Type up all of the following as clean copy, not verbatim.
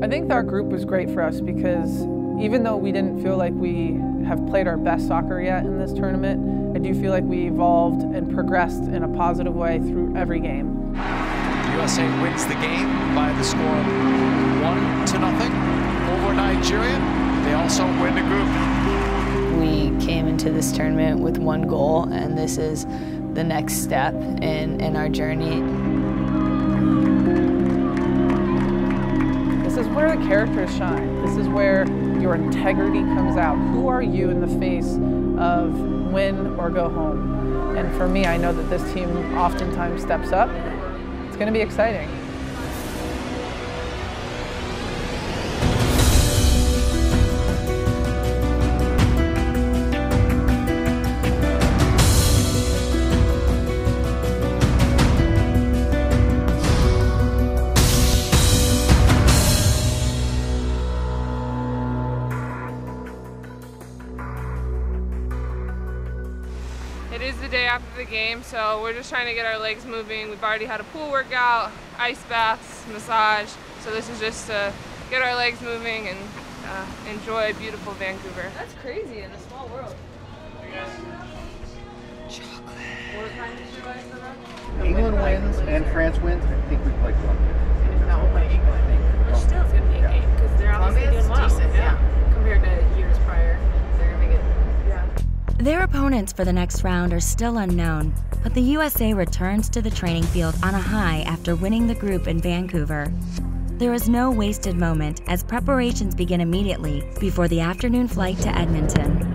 I think our group was great for us because even though we didn't feel like we have played our best soccer yet in this tournament, I do feel like we evolved and progressed in a positive way through every game. The USA wins the game by the score of 1-0 over Nigeria. They also win the group. We came into this tournament with one goal, and this is the next step in our journey. This is where the characters shine. This is where your integrity comes out. Who are you in the face of win or go home? And for me, I know that this team oftentimes steps up. It's going to be exciting. It is the day after the game, so we're just trying to get our legs moving. We've already had a pool workout, ice baths, massage, so this is just to get our legs moving and enjoy beautiful Vancouver. That's crazy in a small world. Chocolate. What time is your guys for? England wins and France wins. I think we play Colombia. No, we'll play England, I think. Which still is going to be a game, because they're obviously doing well. Decent, yeah. Compared to years prior, they're going to be good. Yeah. Their opponents for the next round are still unknown, but the USA returns to the training field on a high after winning the group in Vancouver. There is no wasted moment as preparations begin immediately before the afternoon flight to Edmonton.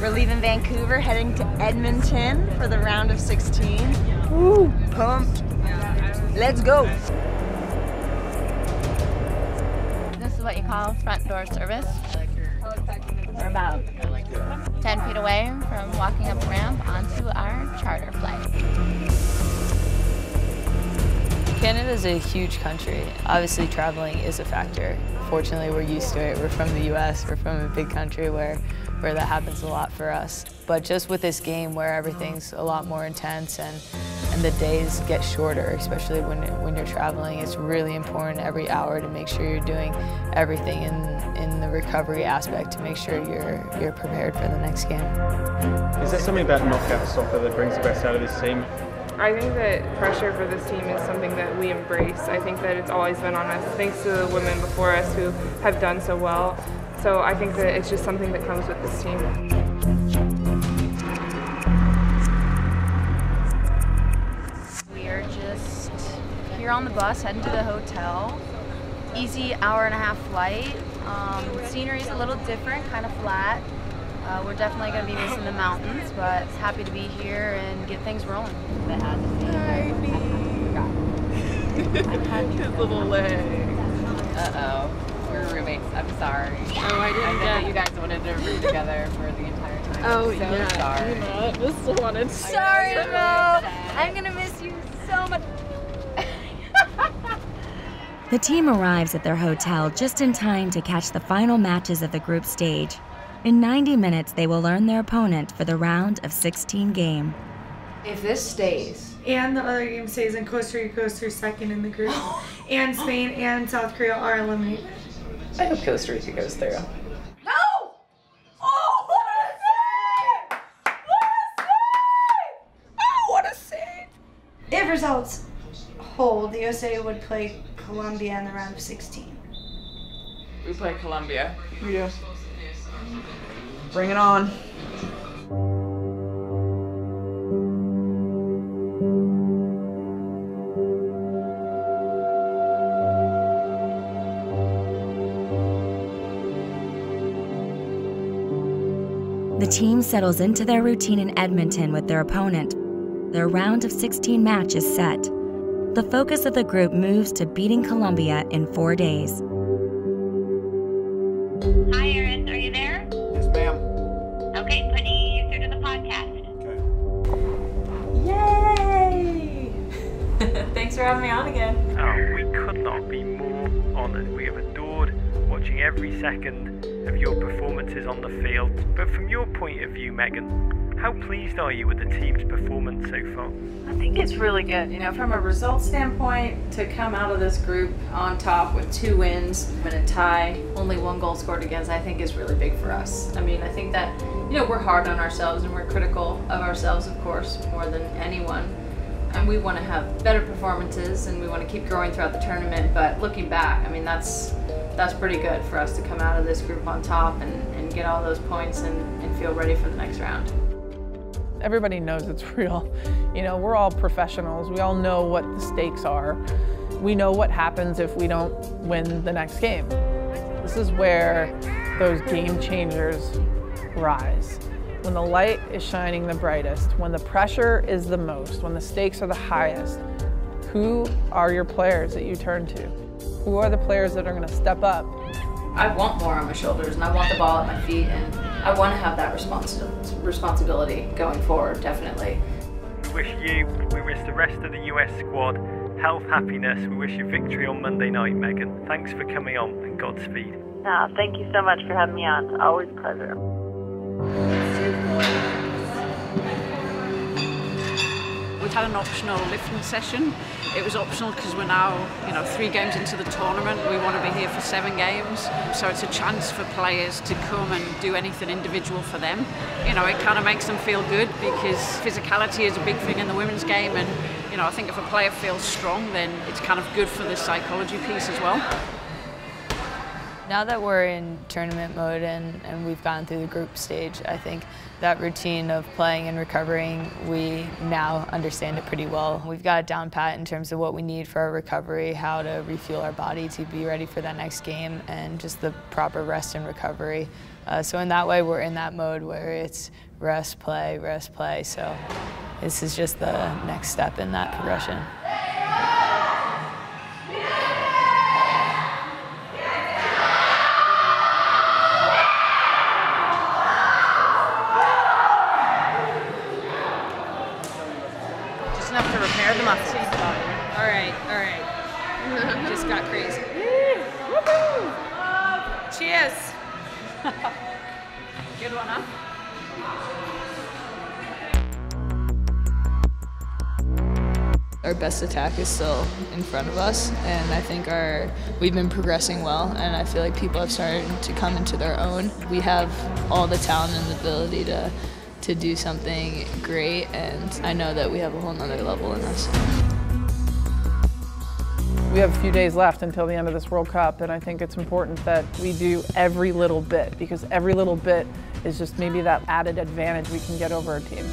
We're leaving Vancouver, heading to Edmonton for the round of 16. Woo, pumped. Let's go. This is what you call front door service. We're about 10 feet away from walking up the ramp onto our charter flight. Canada is a huge country. Obviously, traveling is a factor. Fortunately, we're used to it. We're from the US. We're from a big country where that happens a lot for us. But just with this game where everything's a lot more intense and the days get shorter, especially when you're traveling, it's really important every hour to make sure you're doing everything in the recovery aspect to make sure you're prepared for the next game. Is there something about knockout soccer that brings the best out of this team? I think that pressure for this team is something that we embrace. I think that it's always been on us, thanks to the women before us who have done so well. So I think that it's just something that comes with this team. We are just here on the bus, heading to the hotel. Easy hour-and-a-half flight. Scenery's a little different, kind of flat. We're definitely going to be missing the mountains, but happy to be here and get things rolling. Hi, his little leg. Uh-oh. We're roommates. I'm sorry. Oh, I didn't know that you guys wanted to room together for the entire time. Oh, I'm so yeah. sorry. I just wanted to. Sorry, Mo. I'm going to miss you so much. The team arrives at their hotel just in time to catch the final matches of the group stage. In 90 minutes, they will learn their opponent for the round of 16 game. If this stays, and the other game stays, and Costa Rica goes through second in the group, and Spain and South Korea are eliminated. I hope Costa Rica goes through. no! Oh, what a save! What a save! Oh, what a save! If results hold, the USA would play Colombia in the round of 16. We play Colombia. We do. Bring it on. The team settles into their routine in Edmonton with their opponent. Their round of 16 match is set. The focus of the group moves to beating Colombia in 4 days. Hi, Erin. Are you there? Yes, ma'am. Okay, putting you through to the podcast. Yay! Thanks for having me on again. Oh, we could not be more honoured. We have adored watching every second of your performances on the field, but from your point of view, Megan, how pleased are you with the team's performance so far? I think it's really good. You know, from a result standpoint, to come out of this group on top with 2 wins and a tie, only 1 goal scored against, I think is really big for us. I mean, I think that, you know, we're hard on ourselves and we're critical of ourselves, of course, more than anyone. And we want to have better performances and we want to keep growing throughout the tournament. But looking back, I mean, that's pretty good for us to come out of this group on top and get all those points and feel ready for the next round. Everybody knows it's real. You know, we're all professionals. We all know what the stakes are. We know what happens if we don't win the next game. This is where those game changers rise. When the light is shining the brightest, when the pressure is the most, when the stakes are the highest, who are your players that you turn to? Who are the players that are going to step up? I want more on my shoulders and I want the ball at my feet and I want to have that responsibility going forward, definitely. We wish you, we wish the rest of the US squad health, happiness. We wish you victory on Monday night, Megan. Thanks for coming on and Godspeed. Thank you so much for having me on. Always a pleasure. We've had an optional lifting session. It was optional because we're now, 3 games into the tournament. We want to be here for 7 games. So it's a chance for players to come and do anything individual for them. It kind of makes them feel good because physicality is a big thing in the women's game. And, I think if a player feels strong, then it's kind of good for the psychology piece as well. Now that we're in tournament mode and we've gone through the group stage, I think that routine of playing and recovering, we now understand it pretty well. We've got it down pat in terms of what we need for our recovery, how to refuel our body to be ready for that next game, and just the proper rest and recovery. So in that way, we're in that mode where it's rest, play, rest, play. So this is just the next step in that progression. Enough to repair the muscles. All right. Just got crazy. Cheers. Good one, huh? Our best attack is still in front of us, and I think we've been progressing well, and I feel like people have started to come into their own. We have all the talent and the ability to do something great, and I know that we have a whole nother level in us. We have a few days left until the end of this World Cup, and I think it's important that we do every little bit, because every little bit is just maybe that added advantage we can get over our team.